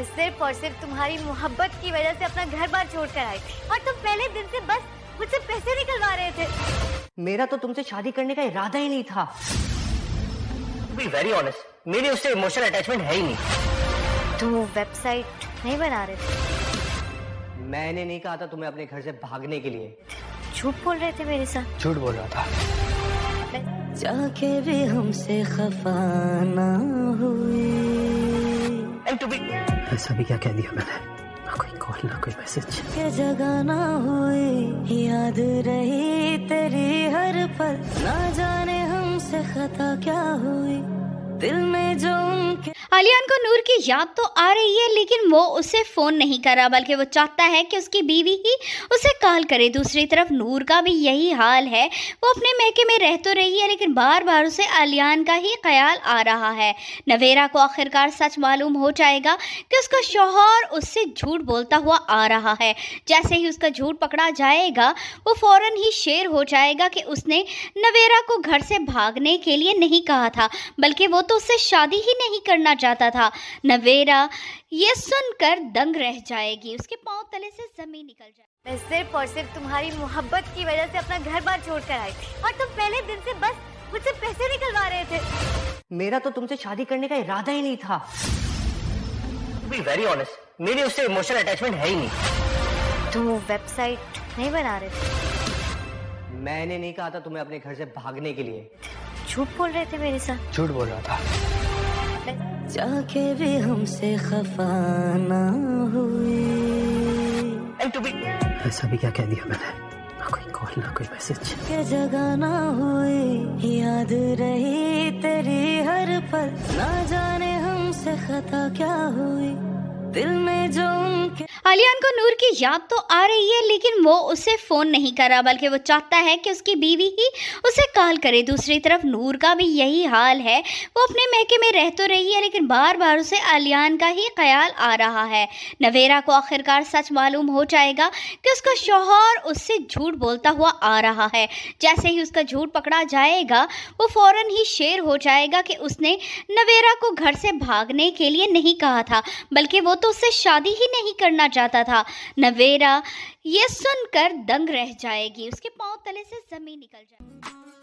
मैं सिर्फ और सिर्फ तुम्हारी मोहब्बत की वजह से अपना घर बार छोड़ कर आई और तुम पहले दिन से बस मुझसे पैसे निकलवा रहे थे। मेरा तो तुमसे शादी करने का इरादा ही नहीं था। To be very honest, मेरी उससे इमोशनल अटैचमेंट है ही नहीं। तुम वो वेबसाइट नहीं बना रहे थे? मैंने नहीं कहा था तुम्हें अपने घर से भागने के लिए। झूठ बोल रहे थे मेरे साथ? झूठ बोल रहा था। जाके भी हमसे खफा ना हुई। ऐसा भी क्या कह दिया मैंने? ना कोई कॉल ना कोई मैसेज। के जगह ना हुई, याद रही तेरी हर पल, ना जाने हमसे खता क्या हुई, दिल में जो उनके। आलियान को नूर की याद तो आ रही है, लेकिन वो उसे फोन नहीं कर रहा, बल्कि वो चाहता है कि उसकी बीवी ही उसे कॉल करे। दूसरी तरफ नूर का भी यही हाल है। वो अपने महके में रह तो रही है, लेकिन बार बार उसे आलियान का ही ख्याल आ रहा है। नवेरा को आखिरकार सच मालूम हो जाएगा कि उसका शौहर उससे झूठ बोलता हुआ आ रहा है। जैसे ही उसका झूठ पकड़ा जाएगा, वो फौरन ही शेर हो जाएगा कि उसने नवेरा को घर से भागने के लिए नहीं कहा था, बल्कि वो तो उससे शादी ही नहीं करना चाहता था। नवेरा ये सुनकर दंग रह जाएगी, उसके पांव तले से जमीन निकल जाएगी। मैं सिर्फ और सिर्फ तुम्हारी मोहब्बत की वजह से अपना घर बार छोड़ कर आई और तुम पहले दिन से बस मुझसे पैसे निकलवा रहे थे। मेरा तो तुमसे शादी करने का इरादा ही नहीं था। To be very honest, मेरी उससे इमोशनल अटैचमेंट है ही नहीं। तुम वो वेबसाइट नहीं बना रहे थे? मैंने नहीं कहा था तुम्हें अपने घर से भागने के लिए। झूठ बोल रहे थे मेरे साथ? झूठ बोल रहा था। जाके भी हमसे खफा ना हुई। ऐसा भी क्या कह दिया मैंने? ना कोई कॉल ना कोई मैसेज। के जगह ना हुई, याद रही तेरी हर पल, ना जाने हमसे खता क्या हुई, दिल में जो उनके। आलियान को नूर की याद तो आ रही है, लेकिन वो उसे फोन नहीं कर रहा, बल्कि वो चाहता है कि उसकी बीवी ही उसे कॉल करे। दूसरी तरफ नूर का भी यही हाल है। वो अपने महके में रह तो रही है, लेकिन बार बार उसे आलियान का ही ख्याल आ रहा है। नवेरा को आखिरकार सच मालूम हो जाएगा कि उसका शौहर उससे झूठ बोलता हुआ आ रहा है। जैसे ही उसका झूठ पकड़ा जाएगा, वो फौरन ही शेर हो जाएगा कि उसने नवेरा को घर से भागने के लिए नहीं कहा था, बल्कि वो तो उससे शादी ही नहीं करना चाहता था। नवेरा ये सुनकर दंग रह जाएगी, उसके पांव तले से जमीन निकल जाएगी।